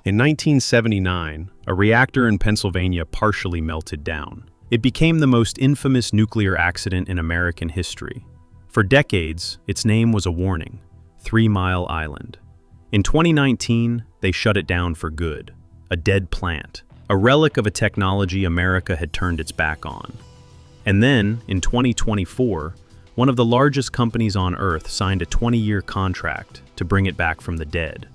In 1979, a reactor in Pennsylvania partially melted down. It became the most infamous nuclear accident in American history. For decades, its name was a warning: 3 Mile Island. In 2019, they shut it down for good. A dead plant, a relic of a technology America had turned its back on. And then, in 2024, one of the largest companies on Earth signed a 20-year contract to bring it back from the dead.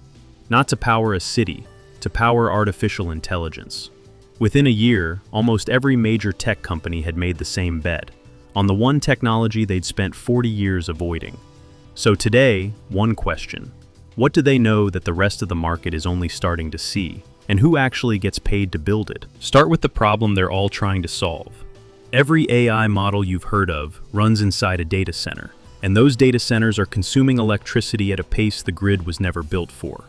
Not to power a city, to power artificial intelligence. Within a year, almost every major tech company had made the same bet, on the one technology they'd spent 40 years avoiding. So today, one question: what do they know that the rest of the market is only starting to see? And who actually gets paid to build it? Start with the problem they're all trying to solve. Every AI model you've heard of runs inside a data center, and those data centers are consuming electricity at a pace the grid was never built for.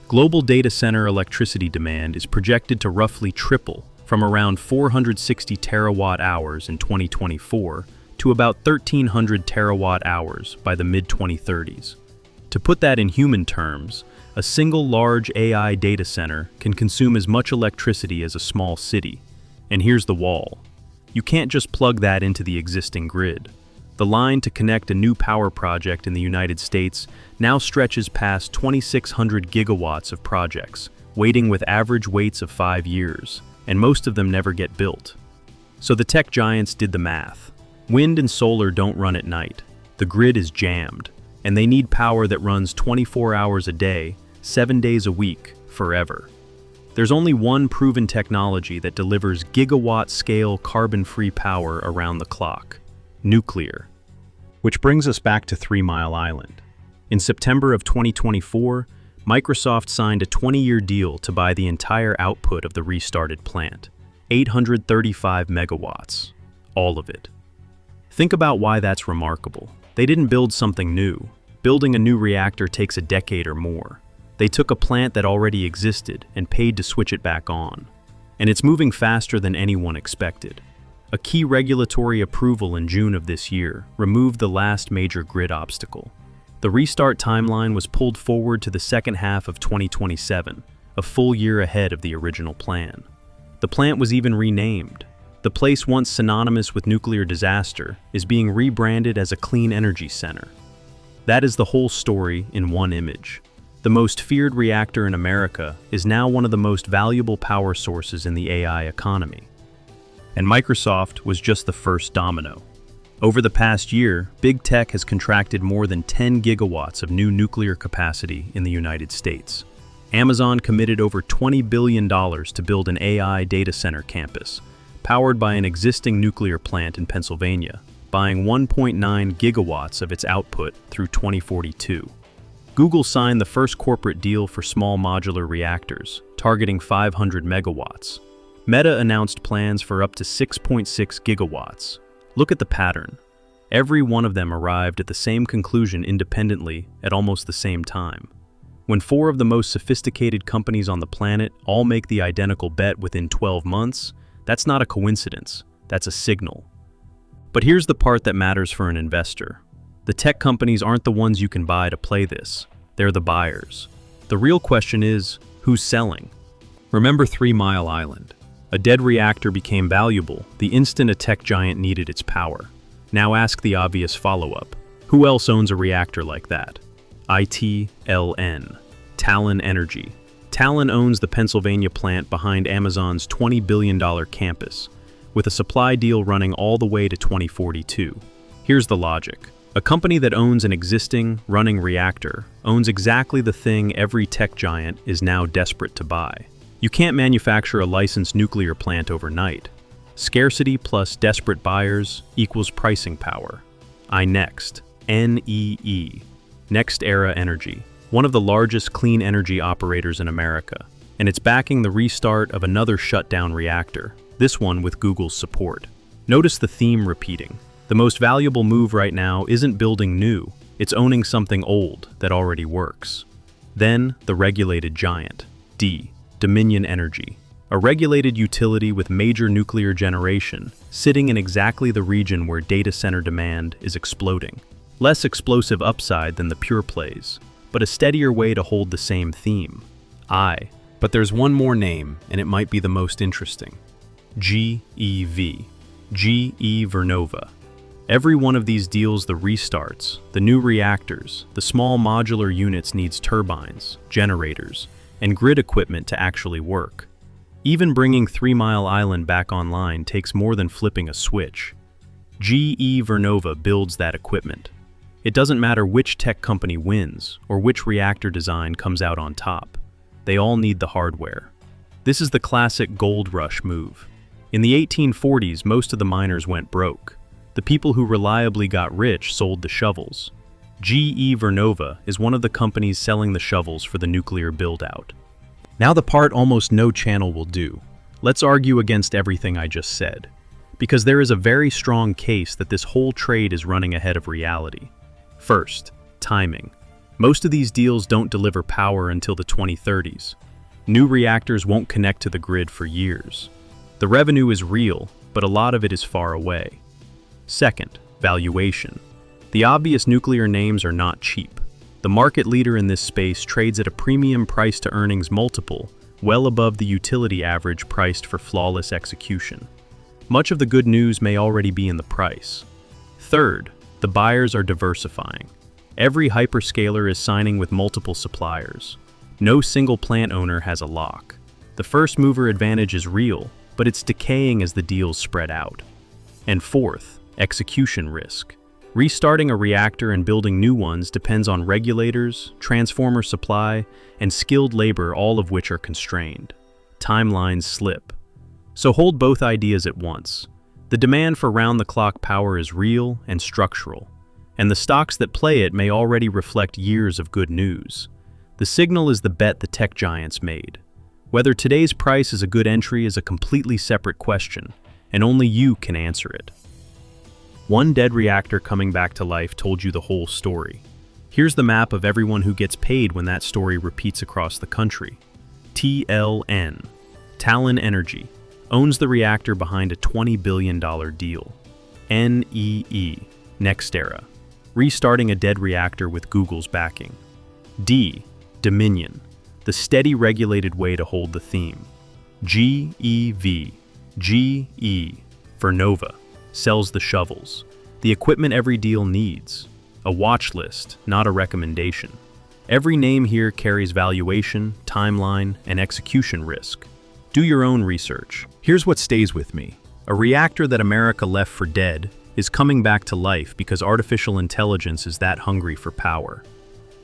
Global data center electricity demand is projected to roughly triple from around 460 terawatt-hours in 2024 to about 1,300 terawatt-hours by the mid-2030s. To put that in human terms, a single large AI data center can consume as much electricity as a small city. And here's the wall. You can't just plug that into the existing grid. The line to connect a new power project in the United States now stretches past 2,600 gigawatts of projects, waiting with average waits of 5 years, and most of them never get built. So the tech giants did the math. Wind and solar don't run at night. The grid is jammed, and they need power that runs 24 hours a day, 7 days a week, forever. There's only one proven technology that delivers gigawatt-scale carbon-free power around the clock: nuclear. Which brings us back to 3 Mile Island. In September of 2024, Microsoft signed a 20-year deal to buy the entire output of the restarted plant, 835 megawatts, all of it. Think about why that's remarkable. They didn't build something new. Building a new reactor takes a decade or more. They took a plant that already existed and paid to switch it back on. And it's moving faster than anyone expected. A key regulatory approval in June of this year removed the last major grid obstacle. The restart timeline was pulled forward to the second half of 2027, a full year ahead of the original plan. The plant was even renamed. The place once synonymous with nuclear disaster is being rebranded as a clean energy center. That is the whole story in one image. The most feared reactor in America is now one of the most valuable power sources in the AI economy. And Microsoft was just the first domino. Over the past year, big tech has contracted more than 10 gigawatts of new nuclear capacity in the United States. Amazon committed over $20 billion to build an AI data center campus, powered by an existing nuclear plant in Pennsylvania, buying 1.9 gigawatts of its output through 2042. Google signed the first corporate deal for small modular reactors, targeting 500 megawatts. Meta announced plans for up to 6.6 gigawatts. Look at the pattern. Every one of them arrived at the same conclusion independently at almost the same time. When 4 of the most sophisticated companies on the planet all make the identical bet within 12 months, that's not a coincidence, that's a signal. But here's the part that matters for an investor. The tech companies aren't the ones you can buy to play this, they're the buyers. The real question is, who's selling? Remember 3 Mile Island. A dead reactor became valuable the instant a tech giant needed its power. Now ask the obvious follow-up. Who else owns a reactor like that? ITLN, Talon Energy. Talon owns the Pennsylvania plant behind Amazon's $20 billion campus, with a supply deal running all the way to 2042. Here's the logic. A company that owns an existing, running reactor owns exactly the thing every tech giant is now desperate to buy. You can't manufacture a licensed nuclear plant overnight. Scarcity plus desperate buyers equals pricing power. iNext, NEE, Next Era Energy, one of the largest clean energy operators in America, and it's backing the restart of another shutdown reactor, this one with Google's support. Notice the theme repeating. The most valuable move right now isn't building new, it's owning something old that already works. Then, the regulated giant, Dominion Energy, a regulated utility with major nuclear generation, sitting in exactly the region where data center demand is exploding. Less explosive upside than the pure plays, but a steadier way to hold the same theme. But there's one more name, and it might be the most interesting. GEV. GE Vernova. Every one of these deals the restarts, the new reactors, the small modular units needs turbines, generators, and grid equipment to actually work. Even bringing 3 Mile Island back online takes more than flipping a switch. GE Vernova builds that equipment. It doesn't matter which tech company wins or which reactor design comes out on top. They all need the hardware. This is the classic gold rush move. In the 1840s, most of the miners went broke. The people who reliably got rich sold the shovels. GE Vernova is one of the companies selling the shovels for the nuclear build-out. Now the part almost no channel will do. Let's argue against everything I just said, because there is a very strong case that this whole trade is running ahead of reality. First, timing. Most of these deals don't deliver power until the 2030s. New reactors won't connect to the grid for years. The revenue is real, but a lot of it is far away. Second, valuation. The obvious nuclear names are not cheap. The market leader in this space trades at a premium price-to-earnings multiple, well above the utility average priced for flawless execution. Much of the good news may already be in the price. Third, the buyers are diversifying. Every hyperscaler is signing with multiple suppliers. No single plant owner has a lock. The first mover advantage is real, but it's decaying as the deals spread out. And fourth, execution risk. Restarting a reactor and building new ones depends on regulators, transformer supply, and skilled labor, all of which are constrained. Timelines slip. So hold both ideas at once. The demand for round-the-clock power is real and structural, and the stocks that play it may already reflect years of good news. The signal is the bet the tech giants made. Whether today's price is a good entry is a completely separate question, and only you can answer it. One dead reactor coming back to life told you the whole story. Here's the map of everyone who gets paid when that story repeats across the country. TLN, Talon Energy, owns the reactor behind a $20 billion deal. NEE, NextEra, restarting a dead reactor with Google's backing. D, Dominion, the steady regulated way to hold the theme. GEV, GE, Vernova, sells the shovels, the equipment every deal needs. A watch list, not a recommendation. Every name here carries valuation, timeline, and execution risk. Do your own research. Here's what stays with me. A reactor that America left for dead is coming back to life because artificial intelligence is that hungry for power.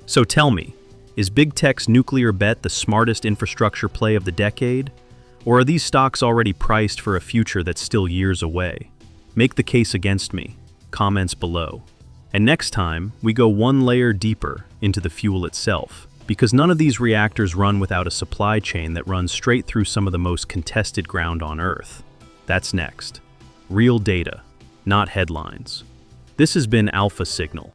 So tell me, is big tech's nuclear bet the smartest infrastructure play of the decade? Or are these stocks already priced for a future that's still years away? Make the case against me. Comments below. And next time, we go one layer deeper into the fuel itself, because none of these reactors run without a supply chain that runs straight through some of the most contested ground on Earth. That's next. Real data, not headlines. This has been Alpha Signal.